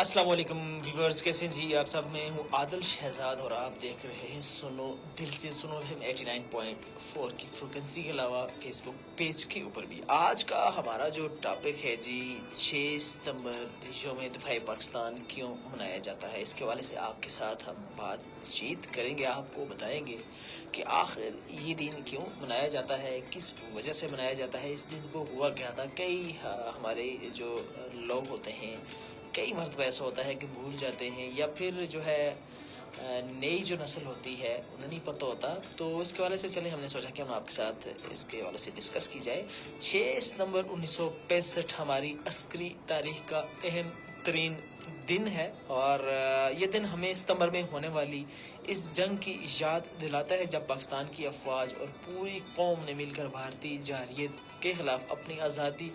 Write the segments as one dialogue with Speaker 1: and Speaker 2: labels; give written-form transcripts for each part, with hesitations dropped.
Speaker 1: السلام علیکم ویورز، کیسے ہیں جی آپ سب؟ میں ہوں عادل شہزاد اور آپ دیکھ رہے ہیں سنو دل سے سنو ہم 89.4 کی فریکوینسی کے علاوہ فیس بک پیج کے اوپر بھی۔ آج کا ہمارا جو ٹاپک ہے جی 6 ستمبر یوم دفاع پاکستان کیوں منایا جاتا ہے، اس کے حوالے سے آپ کے ساتھ ہم بات چیت کریں گے، آپ کو بتائیں گے کہ آخر یہ دن کیوں منایا جاتا ہے، کس وجہ سے منایا جاتا ہے، اس دن کو ہوا کیا تھا۔ کئی ہمارے جو لوگ ہوتے ہیں، کئی مرتبہ ایسا ہوتا ہے کہ بھول جاتے ہیں، یا پھر جو ہے نئی جو نسل ہوتی ہے انہیں نہیں پتہ ہوتا، تو اس کے حوالے سے چلیں ہم نے سوچا کہ ہم آپ کے ساتھ اس کے حوالے سے ڈسکس کی جائے۔ 6 ستمبر 1965 ہماری عسکری تاریخ کا اہم ترین دن ہے، اور یہ دن ہمیں ستمبر میں ہونے والی اس جنگ کی یاد دلاتا ہے جب پاکستان کی افواج اور پوری قوم نے مل کر بھارتی جارحیت کے خلاف اپنی آزادی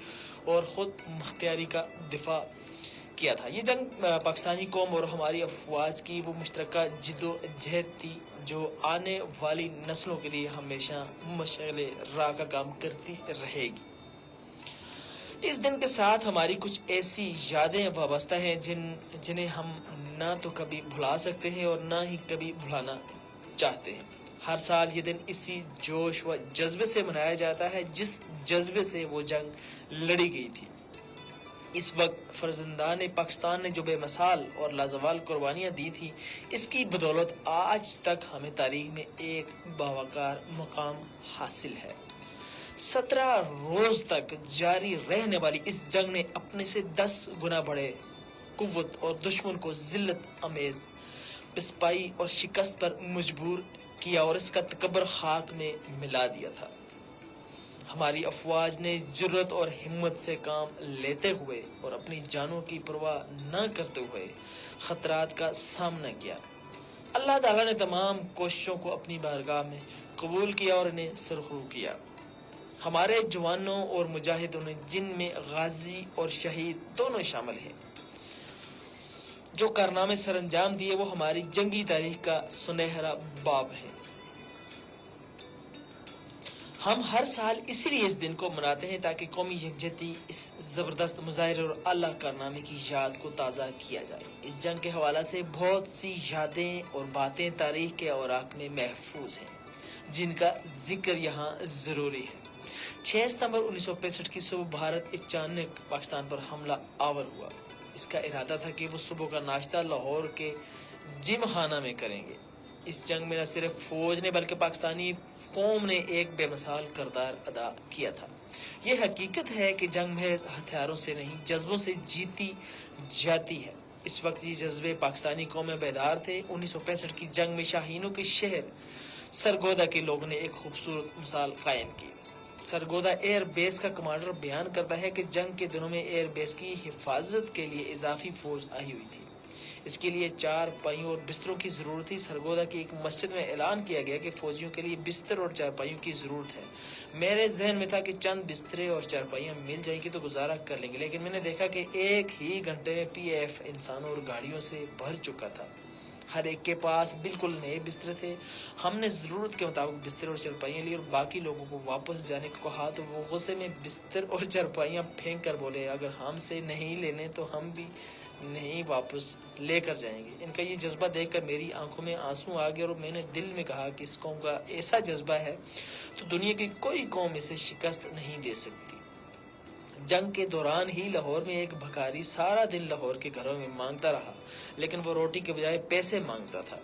Speaker 1: اور خود مختاری کا دفاع کیا تھا۔ یہ جنگ پاکستانی قوم اور ہماری افواج کی وہ مشترکہ جد و جہد تھی جو آنے والی نسلوں کے لیے ہمیشہ مشعل راہ کا کام کرتی رہے گی۔ اس دن کے ساتھ ہماری کچھ ایسی یادیں وابستہ ہیں جنہیں ہم نہ تو کبھی بھلا سکتے ہیں اور نہ ہی کبھی بھلانا چاہتے ہیں۔ ہر سال یہ دن اسی جوش و جذبے سے منایا جاتا ہے جس جذبے سے وہ جنگ لڑی گئی تھی۔ اس وقت فرزندان پاکستان نے جو بے مثال اور لازوال قربانیاں دی تھیں، اس کی بدولت آج تک ہمیں تاریخ میں ایک باوقار مقام حاصل ہے۔ 17 روز تک جاری رہنے والی اس جنگ نے اپنے سے 10 گنا بڑے قوت اور دشمن کو ذلت امیز پسپائی اور شکست پر مجبور کیا اور اس کا تکبر خاک میں ملا دیا تھا۔ ہماری افواج نے جرت اور ہمت سے کام لیتے ہوئے اور اپنی جانوں کی پرواہ نہ کرتے ہوئے خطرات کا سامنا کیا۔ اللہ تعالیٰ نے تمام کوششوں کو اپنی بارگاہ میں قبول کیا اور انہیں سرخرو کیا۔ ہمارے جوانوں اور مجاہدوں نے، جن میں غازی اور شہید دونوں شامل ہیں، جو کارنامے سر انجام دیے وہ ہماری جنگی تاریخ کا سنہرا باب ہے۔ ہم ہر سال اسی لیے اس دن کو مناتے ہیں تاکہ قومی یکجہتی، اس زبردست مظاہرے اور اعلیٰ کارنامے کی یاد کو تازہ کیا جائے۔ اس جنگ کے حوالے سے بہت سی یادیں اور باتیں تاریخ کے اوراق میں محفوظ ہیں جن کا ذکر یہاں ضروری ہے۔ 6 ستمبر 1965 کی صبح بھارت اچانک پاکستان پر حملہ آور ہوا۔ اس کا ارادہ تھا کہ وہ صبح کا ناشتہ لاہور کے جم خانہ میں کریں گے۔ اس جنگ میں نہ صرف فوج نے بلکہ پاکستانی قوم نے ایک بے مثال کردار ادا کیا تھا۔ یہ حقیقت ہے کہ جنگ محض ہتھیاروں سے نہیں، جذبوں سے جیتی جاتی ہے۔ اس وقت یہ جذبے پاکستانی قوم میں بیدار تھے۔ 1965 کی جنگ میں شاہینوں کے شہر سرگودا کے لوگوں نے ایک خوبصورت مثال قائم کی۔ سرگودا ایئر بیس کا کمانڈر بیان کرتا ہے کہ جنگ کے دنوں میں ایئر بیس کی حفاظت کے لیے اضافی فوج آئی ہوئی تھی۔ اس کے لیے 4 پائیوں اور بستروں کی ضرورت تھی۔ سرگودا کی ایک مسجد میں اعلان کیا گیا کہ فوجیوں کے لیے بستر اور 4 پائیوں کی ضرورت ہے۔ میرے ذہن میں تھا کہ چند بسترے اور 4 پائیاں مل جائیں گی تو گزارا کر لیں گے، لیکن میں نے دیکھا کہ ایک ہی گھنٹے میں پی ایف انسانوں اور گاڑیوں سے بھر چکا تھا۔ ہر ایک کے پاس بالکل نئے بستر تھے۔ ہم نے ضرورت کے مطابق بستر اور چارپائیاں لی اور باقی لوگوں کو واپس جانے کو کہا تو وہ غصے میں بستر اور چارپائیاں پھینک کر بولے، اگر ہم سے نہیں لینے تو ہم بھی نہیں واپس لے کر جائیں گے۔ ان کا یہ جذبہ دیکھ کر میری آنکھوں میں آنسو آ گئے اور میں نے دل میں کہا کہ اس قوم کا ایسا جذبہ ہے تو دنیا کی کوئی قوم اسے شکست نہیں دے سکتی۔ جنگ کے دوران ہی لاہور میں ایک بھکاری سارا دن لاہور کے گھروں میں مانگتا رہا، لیکن وہ روٹی کے بجائے پیسے مانگتا تھا۔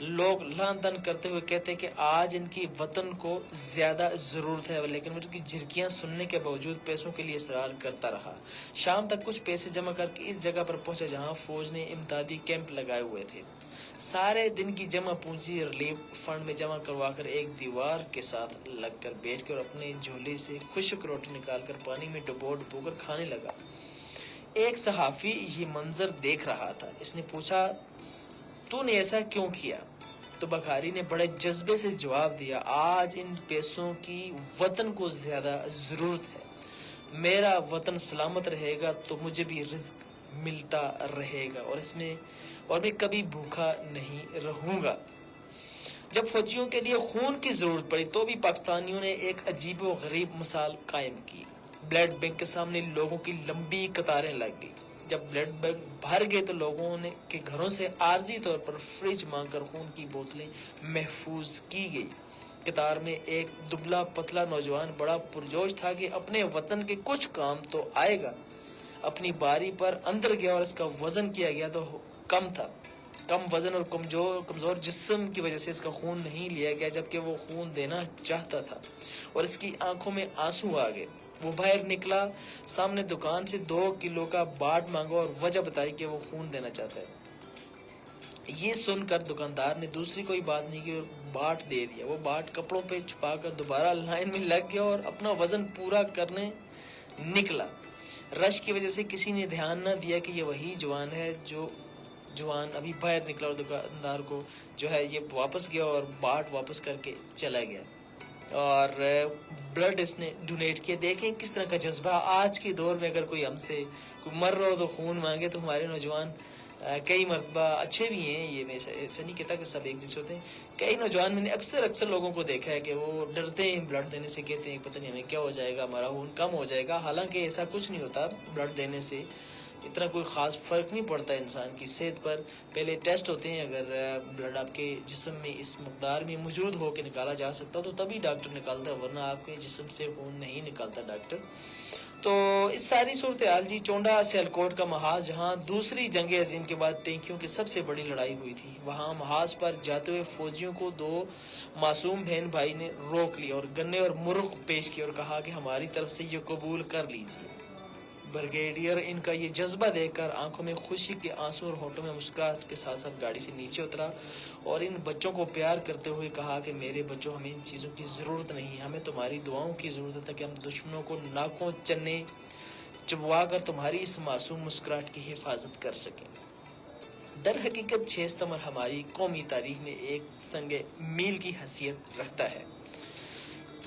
Speaker 1: لوگ لان تان کرتے ہوئے کہتے کہ آج ان کی وطن کو زیادہ ضرورت ہے، لیکن وہ ان کی جھرکیاں سننے کے باوجود پیسوں کے لیے اصرار کرتا رہا۔ شام تک کچھ پیسے جمع کر کے اس جگہ پر پہنچا جہاں فوج نے امدادی کیمپ لگائے ہوئے تھے۔ سارے دن کی جمع پونجی ریلیف فنڈ میں جمع کروا کر ایک دیوار کے ساتھ لگ کر بیٹھ کر اپنے جھولے سے خشک روٹی نکال کر پانی میں ڈبو کر کھانے لگا۔ ایک صحافی یہ منظر دیکھ رہا تھا۔ اس نے پوچھا، تو نے ایسا کیوں کیا؟ تو بخاری نے بڑے جذبے سے جواب دیا، آج ان پیسوں کی وطن کو زیادہ ضرورت ہے۔ میرا وطن سلامت رہے گا تو مجھے بھی رزق ملتا رہے گا اور میں کبھی بھوکا نہیں رہوں گا۔ جب فوجیوں کے لیے خون کی ضرورت پڑی تو بھی پاکستانیوں نے ایک عجیب و غریب مثال قائم کی۔ بلڈ بینک کے سامنے لوگوں کی لمبی قطاریں لگ گئی۔ جب بلڈ بینک بھر گئے تو لوگوں نے کے گھروں سے عارضی طور پر فریج مانگ کر خون کی بوتلیں محفوظ کی گئی۔ قطار میں ایک دبلا پتلا نوجوان بڑا پرجوش تھا کہ اپنے وطن کے کچھ کام تو آئے گا۔ اپنی باری پر اندر گیا اور اس کا وزن کیا گیا تو کم تھا۔ کم وزن اور کمزور جسم کی وجہ سے اس کا خون نہیں لیا گیا، جبکہ وہ خون دینا چاہتا تھا اور اس کی آنکھوں میں آنسو آ گئے۔ وہ باہر نکلا، سامنے دکان سے 2 کلو کا باٹ مانگا اور وجہ بتائی کہ وہ خون دینا چاہتا ہے۔ یہ سن کر دکاندار نے دوسری کوئی بات نہیں کی اور باٹ دے دیا۔ وہ باٹ کپڑوں پہ چھپا کر دوبارہ لائن میں لگ گیا اور اپنا وزن پورا کرنے نکلا۔ رش کی وجہ سے کسی نے دھیان نہ دیا کہ یہ وہی جوان ابھی باہر نکلا اور دکاندار کو جو ہے یہ واپس گیا اور باٹ واپس کر کے چلا گیا اور بلڈ اس نے ڈونیٹ کیا۔ دیکھیں کس طرح کا جذبہ آج کے دور میں، اگر کوئی ہم سے کوئی مر رہا ہو تو خون مانگے تو ہمارے نوجوان کئی مرتبہ اچھے بھی ہیں، یہ میں ایسا نہیں کہتا کہ سب ایک جیسے ہوتے ہیں۔ کئی نوجوان میں نے اکثر لوگوں کو دیکھا ہے کہ وہ ڈرتے ہیں بلڈ دینے سے، کہتے ہیں پتہ نہیں ہمیں کیا ہو جائے گا، ہمارا خون کم ہو جائے گا۔ حالانکہ ایسا کچھ نہیں ہوتا، بلڈ دینے سے اتنا کوئی خاص فرق نہیں پڑتا انسان کی صحت پر۔ پہلے ٹیسٹ ہوتے ہیں، اگر بلڈ آپ کے جسم میں اس مقدار میں موجود ہو کہ نکالا جا سکتا تو تبھی ڈاکٹر نکالتا ہے، ورنہ آپ کے جسم سے خون نہیں نکالتا ڈاکٹر۔ تو اس ساری صورتحال جی چونڈا سیالکوٹ کا محاذ، جہاں دوسری جنگ عظیم کے بعد ٹینکیوں کی سب سے بڑی لڑائی ہوئی تھی، وہاں محاذ پر جاتے ہوئے فوجیوں کو 2 معصوم بہن بھائی نے روک لیا اور گنے اور مرغ پیش کیا اور کہا کہ ہماری طرف سے یہ قبول کر لیجیے۔ بریگیڈیئر ان کا یہ جذبہ دیکھ کر آنکھوں میں خوشی کے آنسو اور ہونٹوں میں مسکراہٹ کے ساتھ ساتھ گاڑی سے نیچے اترا اور ان بچوں کو پیار کرتے ہوئے کہا کہ میرے بچوں، ہمیں ان چیزوں کی ضرورت نہیں، ہمیں تمہاری دعاؤں کی ضرورت ہے تاکہ ہم دشمنوں کو ناکوں چنے چبوا کر تمہاری اس معصوم مسکراہٹ کی حفاظت کر سکیں۔ در حقیقت 6 ستمبر ہماری قومی تاریخ میں ایک سنگ میل کی حیثیت رکھتا ہے۔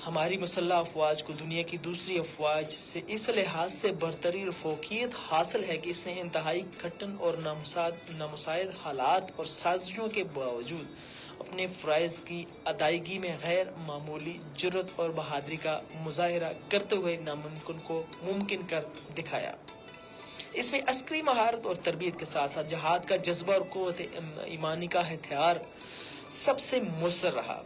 Speaker 1: ہماری مسلح افواج کو دنیا کی دوسری افواج سے اس لحاظ سے برتری اور فوقیت حاصل ہے کہ اس نے انتہائی کھٹن اور نامساعد حالات اور سازشوں کے باوجود اپنے فرائض کی ادائیگی میں غیر معمولی جرأت اور بہادری کا مظاہرہ کرتے ہوئے ناممکن کو ممکن کر دکھایا۔ اس میں عسکری مہارت اور تربیت کے ساتھ ساتھ جہاد کا جذبہ اور قوت ایمانی کا ہتھیار سب سے مؤثر رہا۔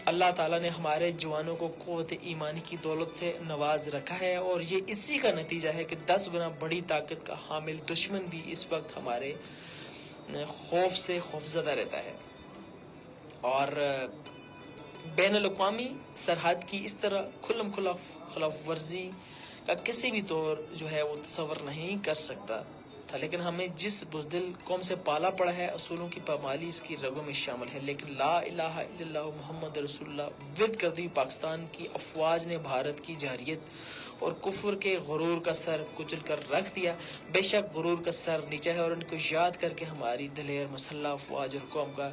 Speaker 1: اللہ تعالیٰ نے ہمارے جوانوں کو قوت ایمانی کی دولت سے نواز رکھا ہے اور یہ اسی کا نتیجہ ہے کہ 10 گنا بڑی طاقت کا حامل دشمن بھی اس وقت ہمارے خوف سے خوفزدہ رہتا ہے اور بین الاقوامی سرحد کی اس طرح کھلم کھلا خلاف ورزی کا کسی بھی طور جو ہے وہ تصور نہیں کر سکتا تھا، لیکن ہمیں جس بزدل قوم سے پالا پڑا ہے، اصولوں کی پامالی اس کی رگوں میں شامل ہے، لیکن لا الہ الا اللہ محمد رسول اللہ ورد کرتی ہوئی پاکستان کی افواج نے بھارت کی جارحیت اور کفر کے غرور کا سر کچل کر رکھ دیا۔ بے شک غرور کا سر نیچا ہے اور ان کو یاد کر کے ہماری دلیر مسلح افواج اور قوم کا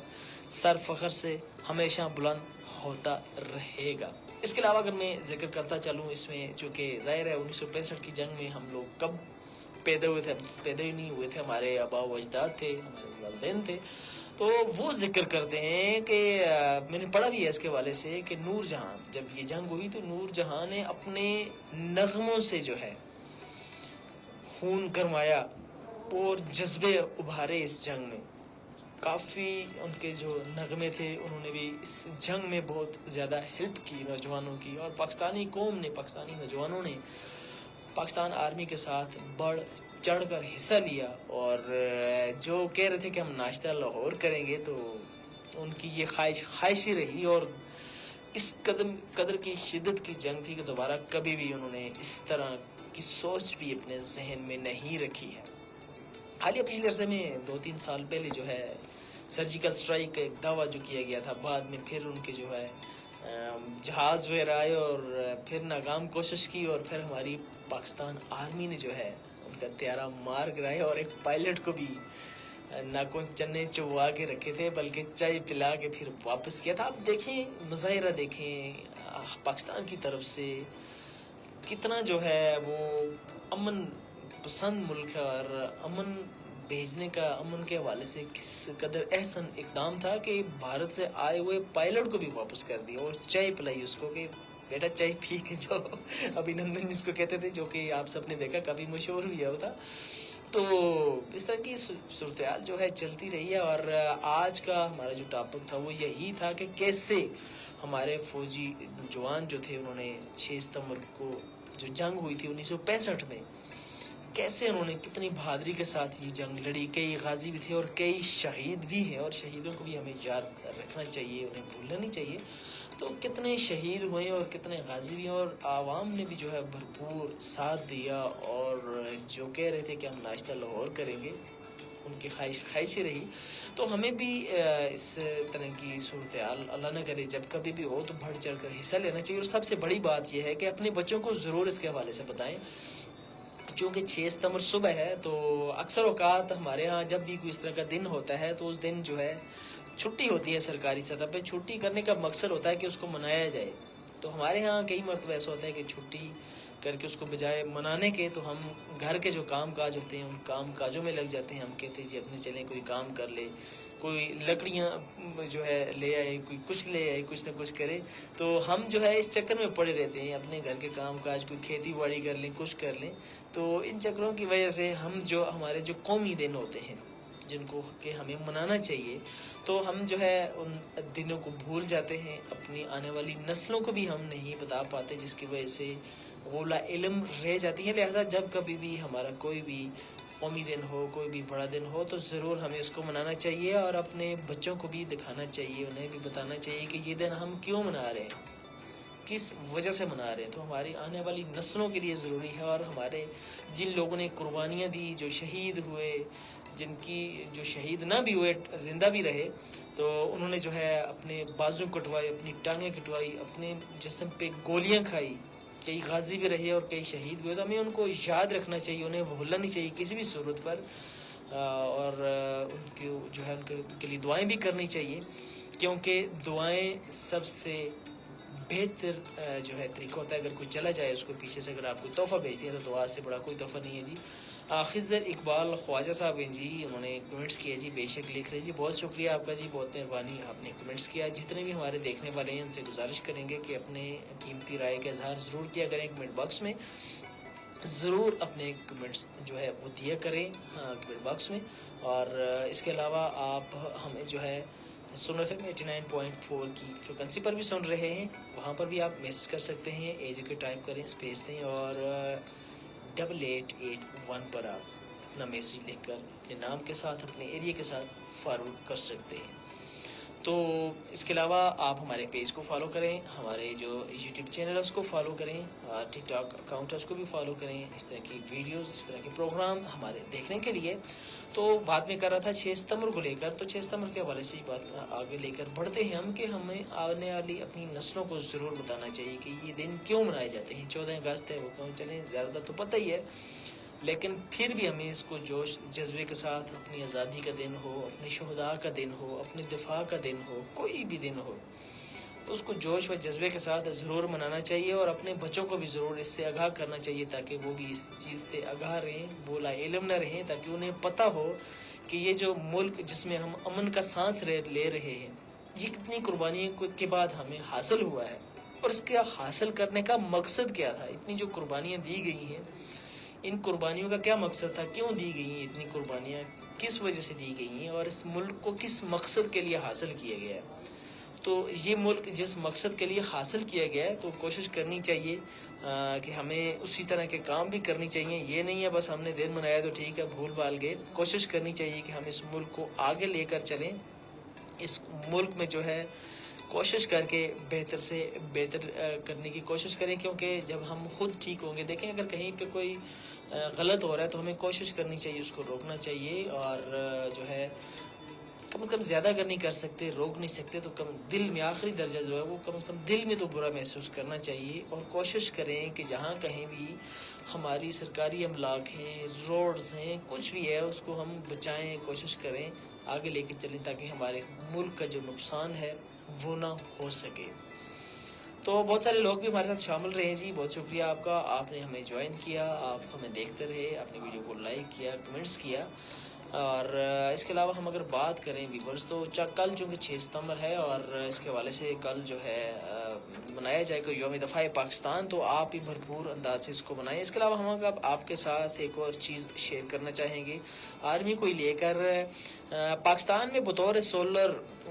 Speaker 1: سر فخر سے ہمیشہ بلند ہوتا رہے گا۔ اس کے علاوہ اگر میں ذکر کرتا چلوں، اس میں چونکہ ظاہر ہے 1965 کی جنگ میں ہم لوگ کب پیدا ہوئے تھے، پیدا ہی نہیں ہوئے تھے، ہمارے آبا و اجداد تھے، ہمارے والدین تھے، تو وہ ذکر کرتے ہیں کہ میں نے پڑھا بھی ہے اس کے حوالے سے کہ نور جہاں، جب یہ جنگ ہوئی تو نور جہاں نے اپنے نغموں سے جو ہے خون گرمایا اور جذبے ابھارے اس جنگ میں۔ کافی ان کے جو نغمے تھے انہوں نے بھی اس جنگ میں بہت زیادہ ہیلپ کی نوجوانوں کی، اور پاکستانی قوم نے، پاکستانی نوجوانوں نے پاکستان آرمی کے ساتھ بڑھ چڑھ کر حصہ لیا، اور جو کہہ رہے تھے کہ ہم ناشتہ لاہور کریں گے تو ان کی یہ خواہش ہی رہی، اور اس قدر کی شدت کی جنگ تھی کہ دوبارہ کبھی بھی انہوں نے اس طرح کی سوچ بھی اپنے ذہن میں نہیں رکھی ہے۔ حالیہ پچھلے عرصے میں 2-3 سال پہلے جو ہے سرجیکل سٹرائک کا ایک دعویٰ جو کیا گیا تھا، بعد میں پھر ان کے جو ہے جہاز وغیرہ آئے اور پھر ناکام کوشش کی، اور پھر ہماری پاکستان آرمی نے جو ہے ان کا طیارہ مار گرایا اور ایک پائلٹ کو بھی ناکوں چنے چبوا کے رکھے تھے، بلکہ چائے پلا کے پھر واپس کیا تھا۔ آپ دیکھیں مظاہرہ، دیکھیں پاکستان کی طرف سے کتنا جو ہے وہ امن پسند ملک ہے، اور امن بھیجنے کا، امن کے حوالے سے کس قدر احسن اقدام تھا کہ بھارت سے آئے ہوئے پائلٹ کو بھی واپس کر دیا اور چائے پلائی اس کو کہ بیٹا چائے پی کے جو ابھی نندن جس کو کہتے تھے، جو کہ آپ سب نے دیکھا کافی مشہور بھی ہے وہ تھا، تو اس طرح کی صورتحال جو ہے چلتی رہی ہے، اور آج کا ہمارا جو ٹاپک تھا وہ یہی تھا کہ کیسے ہمارے فوجی جوان جو تھے انہوں نے 6 ستمبر کو جو جنگ ہوئی تھی 1965 میں، کیسے انہوں نے کتنی بہادری کے ساتھ یہ جنگ لڑی. کئی غازی بھی تھے اور کئی شہید بھی ہیں، اور شہیدوں کو بھی ہمیں یاد رکھنا چاہیے، انہیں بھولنا نہیں چاہیے. تو کتنے شہید ہوئے اور کتنے غازی بھی ہیں، اور عوام نے بھی جو ہے بھرپور ساتھ دیا، اور جو کہہ رہے تھے کہ ہم ناشتہ لاہور کریں گے ان کی خواہش رہی. تو ہمیں بھی اس طرح کی صورتحال اللہ نہ کرے جب کبھی بھی ہو تو بڑھ چڑھ کر حصہ لینا چاہیے. اور سب سے بڑی بات یہ ہے کہ اپنے بچوں کو ضرور اس کے حوالے سے بتائیں. چونکہ 6 ستمبر صبح ہے تو اکثر اوقات ہمارے ہاں جب بھی کوئی اس طرح کا دن ہوتا ہے تو اس دن جو ہے چھٹی ہوتی ہے سرکاری سطح پہ. چھٹی کرنے کا مقصد ہوتا ہے کہ اس کو منایا جائے. تو ہمارے ہاں کئی مرتبہ ایسا ہوتا ہے کہ چھٹی کر کے اس کو بجائے منانے کے تو ہم گھر کے جو کام کاج ہوتے ہیں ان کام کاجوں میں لگ جاتے ہیں. ہم کہتے ہیں جی اپنے چلیں کوئی کام کر لے، کوئی لکڑیاں جو ہے لے آئے، کوئی کچھ لے آئے، کچھ نہ کچھ کرے. تو ہم جو ہے اس چکر میں پڑے رہتے ہیں، اپنے گھر کے کام کاج، کوئی کھیتی باڑی کر لیں، کچھ کر لیں. تو ان چکروں کی وجہ سے ہم جو ہمارے جو قومی دن ہوتے ہیں جن کو کہ ہمیں منانا چاہیے، تو ہم جو ہے ان دنوں کو بھول جاتے ہیں. اپنی آنے والی نسلوں کو بھی ہم نہیں بتا پاتے، جس کی وجہ سے وہ لا علم رہ جاتی ہے. لہٰذا جب کبھی بھی ہمارا کوئی بھی قومی دن ہو، کوئی بھی بڑا دن ہو، تو ضرور ہمیں اس کو منانا چاہیے، اور اپنے بچوں کو بھی دکھانا چاہیے، انہیں بھی بتانا چاہیے کہ یہ دن ہم کیوں منا رہے ہیں، کس وجہ سے منا رہے ہیں. تو ہماری آنے والی نسلوں کے لیے ضروری ہے. اور ہمارے جن لوگوں نے قربانیاں دی، جو شہید ہوئے، جن کی جو شہید نہ بھی ہوئے زندہ بھی رہے، تو انہوں نے جو ہے اپنے بازو کٹوائے، اپنی ٹانگیں کٹوائی، اپنے جسم پہ گولیاں کھائی. کئی غازی بھی رہے اور کئی شہید بھی ہوئے. تو ہمیں ان کو یاد رکھنا چاہیے، انہیں بھولنا نہیں چاہیے کسی بھی صورت پر. اور ان کو جو ہے ان کے لیے دعائیں بھی کرنی چاہیے، کیونکہ دعائیں سب سے بہتر جو ہے طریقہ ہوتا ہے. اگر کوئی چلا جائے اس کو پیچھے سے اگر آپ کوئی تحفہ بھیجتے ہیں تو دعا سے بڑا کوئی تحفہ نہیں ہے. جی خضر اقبال خواجہ صاحب ہیں جی، انہوں نے کمنٹس کیا جی، بے شک لکھ رہے جی، بہت شکریہ آپ کا جی، بہت مہربانی آپ نے کمنٹس کیا. جتنے بھی ہمارے دیکھنے والے ہیں ان سے گزارش کریں گے کہ اپنے قیمتی رائے کا اظہار ضرور کیا کریں کمنٹ باکس میں. ضرور اپنے کمنٹس جو ہے وہ دیا کریں کمنٹ باکس میں. اور اس کے علاوہ آپ ہمیں جو ہے سن ایف ایم 89.4 کی فریکوینسی پر بھی سن رہے ہیں، وہاں پر بھی آپ میسج کر سکتے ہیں. ایج کے ٹائپ کریں، اسپیس دیں، اور 8881 پر آپ اپنا میسج لکھ کر اپنے نام کے ساتھ، اپنے ایریے کے ساتھ فارورڈ کر سکتے ہیں. تو اس کے علاوہ آپ ہمارے پیج کو فالو کریں، ہمارے جو یوٹیوب چینل ہے اس کو فالو کریں، ٹک ٹاک اکاؤنٹ ہے اس کو بھی فالو کریں. اس طرح کی ویڈیوز، اس طرح کے پروگرام ہمارے دیکھنے کے لیے. تو بات میں کر رہا تھا 6 ستمبر کو لے کر، تو 6 ستمبر کے حوالے سے ہی بات آگے لے کر بڑھتے ہیں ہم، کہ ہمیں آنے والی اپنی نسلوں کو ضرور بتانا چاہیے کہ یہ دن کیوں منائے جاتے ہیں. 14 اگست ہے، وہ کیوں چلیں زیادہ تو پتہ ہی ہے، لیکن پھر بھی ہمیں اس کو جوش جذبے کے ساتھ، اپنی آزادی کا دن ہو، اپنے شہداء کا دن ہو، اپنے دفاع کا دن ہو، کوئی بھی دن ہو، اس کو جوش و جذبے کے ساتھ ضرور منانا چاہیے. اور اپنے بچوں کو بھی ضرور اس سے آگاہ کرنا چاہیے تاکہ وہ بھی اس چیز سے آگاہ رہیں، بولا علم نہ رہیں، تاکہ انہیں پتہ ہو کہ یہ جو ملک جس میں ہم امن کا سانس لے رہے ہیں، یہ کتنی قربانیوں کے بعد ہمیں حاصل ہوا ہے، اور اس کے حاصل کرنے کا مقصد کیا تھا. اتنی جو قربانیاں دی گئی ہیں، ان قربانیوں کا کیا مقصد تھا، کیوں دی گئی ہیں اتنی قربانیاں، کس وجہ سے دی گئی ہیں، اور اس ملک کو کس مقصد کے لیے حاصل کیا گیا ہے. تو یہ ملک جس مقصد کے لیے حاصل کیا گیا ہے، تو کوشش کرنی چاہیے کہ ہمیں اسی طرح کے کام بھی کرنی چاہیے. یہ نہیں ہے بس ہم نے دن منایا تو ٹھیک ہے، بھول بھال گئے. کوشش کرنی چاہیے کہ ہم اس ملک کو آگے لے کر چلیں. اس ملک میں جو ہے کوشش کر کے بہتر سے بہتر کرنے کی کوشش کریں، کیونکہ جب ہم خود ٹھیک ہوں گے، دیکھیں اگر کہیں پہ کوئی غلط ہو رہا ہے تو ہمیں کوشش کرنی چاہیے اس کو روکنا چاہیے. اور جو ہے کم از کم زیادہ اگر نہیں کر سکتے، روک نہیں سکتے، تو کم دل میں آخری درجہ جو ہے وہ کم از کم دل میں تو برا محسوس کرنا چاہیے. اور کوشش کریں کہ جہاں کہیں بھی ہماری سرکاری املاک ہیں، روڈز ہیں، کچھ بھی ہے، اس کو ہم بچائیں، کوشش کریں آگے لے کے چلیں تاکہ ہمارے ملک کا جو نقصان ہے وہ نہ ہو سکے. تو بہت سارے لوگ بھی ہمارے ساتھ شامل رہے جی، بہت شکریہ آپ کا، آپ نے ہمیں جوائن کیا، آپ ہمیں دیکھتے رہے، آپ نے ویڈیو کو لائک کیا، کمنٹس کیا. اور اس کے علاوہ ہم اگر بات کریں ویورز تو کل چونکہ 6 ستمبر ہے اور اس کے حوالے سے کل جو ہے منایا جائے گا یوم دفاع پاکستان، تو آپ بھی بھرپور انداز سے اس کو منائیں۔ اس کے علاوہ ہم اب آپ کے ساتھ ایک اور چیز شیئر کرنا چاہیں گے آرمی کو لے کر۔ پاکستان میں بطور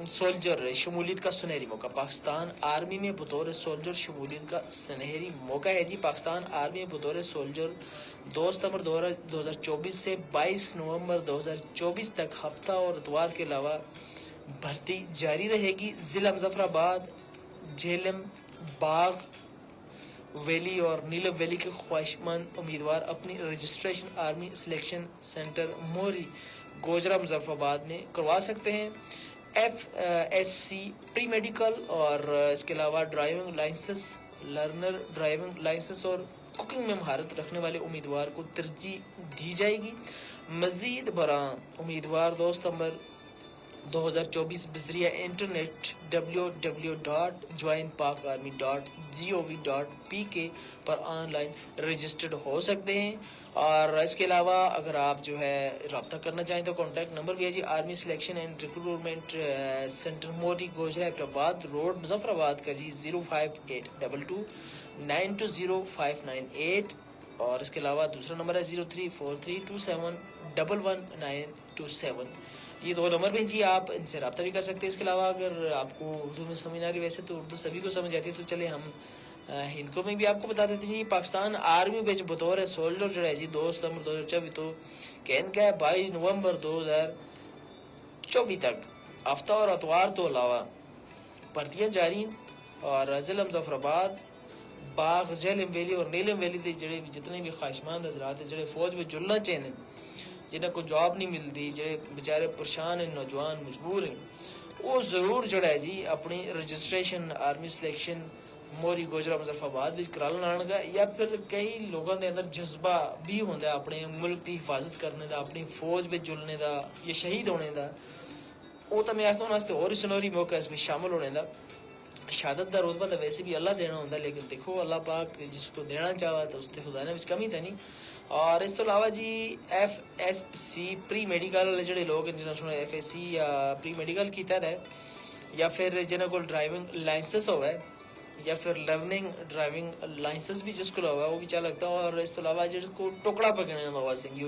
Speaker 1: سولجر شمولیت کا سنہری موقع، پاکستان آرمی میں بطور سولجر شمولیت کا سنہری موقع ہے جی۔ پاکستان آرمی میں بطور سولجر 2 ستمبر 2024 سے 22 نومبر 2024 تک ہفتہ اور اتوار کے علاوہ بھرتی جاری رہے گی۔ ضلع مظفر آباد، جہلم، باغ ویلی اور نیلم ویلی کے خواہش مند امیدوار اپنی registration army selection centre Murree Gojra Muzaffar آباد میں کروا سکتے ہیں۔ FSC پری میڈیکل اور اس کے علاوہ driving licence, learner driving licence اور کوکنگ میں مہارت رکھنے والے امیدوار کو ترجیح دی جائے گی۔ مزید برآں امیدوار 2 ستمبر 2024 بذریعہ انٹرنیٹ www.joinpakarmy.gov.pk پر آن لائن رجسٹرڈ ہو سکتے ہیں۔ اور اس کے علاوہ اگر آپ جو ہے رابطہ کرنا چاہیں تو کانٹیکٹ نمبر بھی ہے جی، army selection and recruitment centre Murree Gujrabad road Muzaffar آباد کا جی 05822920598۔ اور اس کے علاوہ دوسرا نمبر ہے 034327111927۔ یہ 2 نمبر بھی جی، آپ ان سے رابطہ بھی کر سکتے ہیں۔ اس کے علاوہ اگر آپ کو اردو میں سمجھ نہ آ رہی، ویسے تو اردو سبھی کو سمجھ آتی ہے، تو چلے ہم ہندکوں میں بھی آپ کو بتا دیتے ہیں۔ پاکستان آرمی بچ بطور سولجر جو ہے جی 2 ستمبر 2024 تو کہن کا ہے 22 نومبر 2024 تک ہفتہ اور اتوار تو علاوہ بھرتیاں جاری، اور ضلع مظفر آباد، باغ، جہلم ویلی اور نیلم ویلی کے جتنے بھی خواہشمند حضرات ہیں جڑے فوج میں جلنا چاہتے ہیں، جنہیں کو جاب نہیں ملتی، جڑے بیچارے پریشان ہیں، نوجوان مجبور ہیں، وہ ضرور جڑا ہے جی اپنی رجسٹریشن آرمی سلیکشن موری گوجرا مظفر آباد کرا لان گا۔ یا پھر کئی لوگوں کے اندر جذبہ بھی ہوتا ہے اپنے ملک کی حفاظت کرنے دا، اپنی فوج میں جلنے دا یا شہید ہونے دا، وہ تو میں آتا ہوں اور ہی سنوری موقع اس میں شامل ہونے دا۔ شہادت دا رتبہ تو ویسے بھی اللہ دینا ہوتا ہے، لیکن دیکھو اللہ پاک جس کو دینا چاہا تو اس کے خزانے میں کمی تو نہیں۔ اور اس تو علاوہ جی FSC پری میڈیکل والے جڑے لوگ ہیں جنہوں نے FSC یا پری میڈیکل کیتا ہے، یا پھر جنہوں کو ڈرائیونگ لائسنس ہوا ہے، یا پھر لرننگ ڈرائیونگ لائسنس بھی جس کو ہوا ہے وہ بھی چاہ لگتا ہے۔ اور اس تو علاوہ جس کو ٹکڑا پکڑنا ہوا سنگھی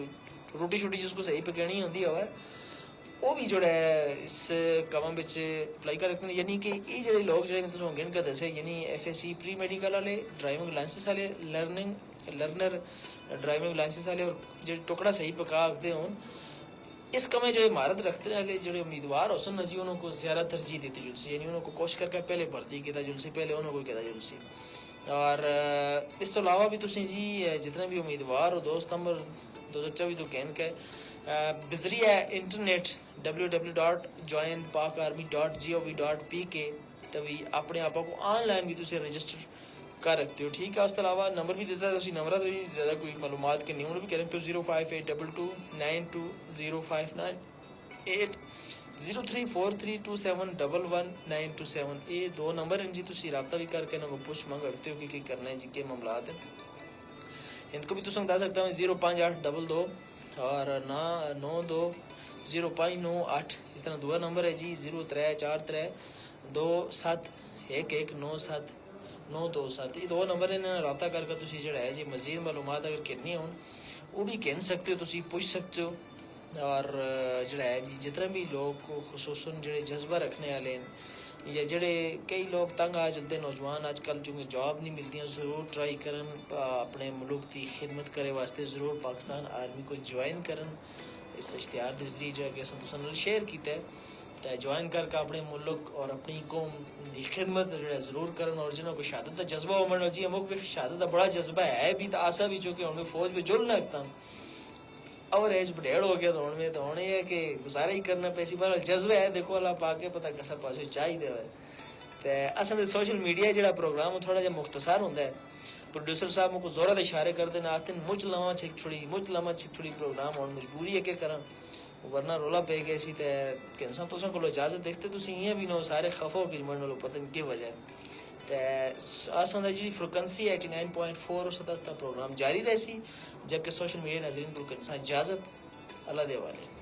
Speaker 1: روٹی شوٹی جس کو صحیح پکڑنی ہوتی ہوا ہے، وہ بھی جڑا ہے اس کام اپلائی کر رکھتے ہیں۔ یعنی کہ یہ جڑے لوگ جڑے میں گن کا دسے، یعنی FSC پری میڈیکل والے، ڈرائیونگ لائسنس والے، لرنر ڈرائیونگ لائسنس والے، اور جڑے ٹکڑا صحیح پکا آتے ہوں، اس کمیں جو مہارت رکھتے والے جڑے امیدوار ہو سن جی انہوں کو زیادہ ترجیح دیتی جل سی، یعنی انہوں کو کوشش کر کے پہلے بھرتی کیا جل سی، پہلے انہوں کو کیا جل سی۔ اور اس تو علاوہ بھی تسی جی جتنے بھی امیدوار ہو 2 ستمبر 2024 تو کہن کے بذریعہ انٹرنیٹ www.joinpakarmy.gov.pk تبھی اپنے آپ کو آن لائن بھی تسی رجسٹر کر رکھتے ہو، ٹھیک ہے۔ اس کے علاوہ نمبر بھی دیتا ہے، اسی نمبر تو زیادہ کوئی معلومات کے نہیں، انہوں بھی کہہ رکھتے ہو 05822920598 034327111927۔ یہ 2 نمبر ہیں جی، تسی رابطہ بھی کر کے انہوں کو پوچھ مانگ رکھتے ہو کہ کرنا ہے جی، کے معاملات ہیں۔ ان کو بھی تو سنگتا سکتا ہوں 05822 اور 920598۔ اس طرح 2 نمبر ہے جی 03432711979227۔ یہ 2 نمبر ہیں، رابطہ کر کے تسی جڑا ہے جی مزید معلومات اگر کرنی ہوں وہ بھی کہن سکتے ہو، تسی پوچھ سکتے ہو۔ اور جڑا ہے جی جتنے بھی لوگ کو خصوصاً جڑے جذبہ رکھنے والے ہیں، یا جڑے کئی لوگ تنگ آ جلتے نوجوان آج کل چونکہ جاب نہیں ملتی ہیں، ضرور ٹرائی کرن اپنے ملک کی خدمت کرے واسطے ضرور پاکستان آرمی کو جوائن کرن۔ اس اشتہار کے ذریعے جو ہے کہ سن شیئر کیتا ہے تو جوائن کر کے اپنے ملک اور اپنی قوم کی خدمت جو ہے ضرور کرن۔ اور جنہوں کو شہادت کا جذبہ ہو من جی ہمیں شہادت کا بڑا جذبہ ہے بھی تو آسا بھی، چونکہ ہمیں فوج میں جڑنا لگتا اور ایج بڑھیڑ ہو گیا تو ہونے ہے کہ گزارا ہی کرنا پیسی، بہرحال جذبہ ہے، دیکھو اللہ پاک کے پتہ کسا پاسو چاہیے دے تو اصل سوشل میڈیا جڑا پروگرام وہ تھوڑا جا مختصر ہوتا ہے۔ پروڈیوسر صاحب کو زورہ دے اشارے کر دینا آتے ہیں مجھ لما چھک چھڑی پروگرام اور مجبوری ہے کہ کرن، ورنہ رولا پہ گئے سی کہ انسان تو کو اجازت دیکھتے تو یہ بھی نو سارے خفو کی من لو پتہ نہیں کی وجہ آسان جی فریکوینسی 89.4 اس پروگرام جاری رہے سی، جبکہ سوشل میڈیا ناظرین کو انسان اجازت اللہ دے والے۔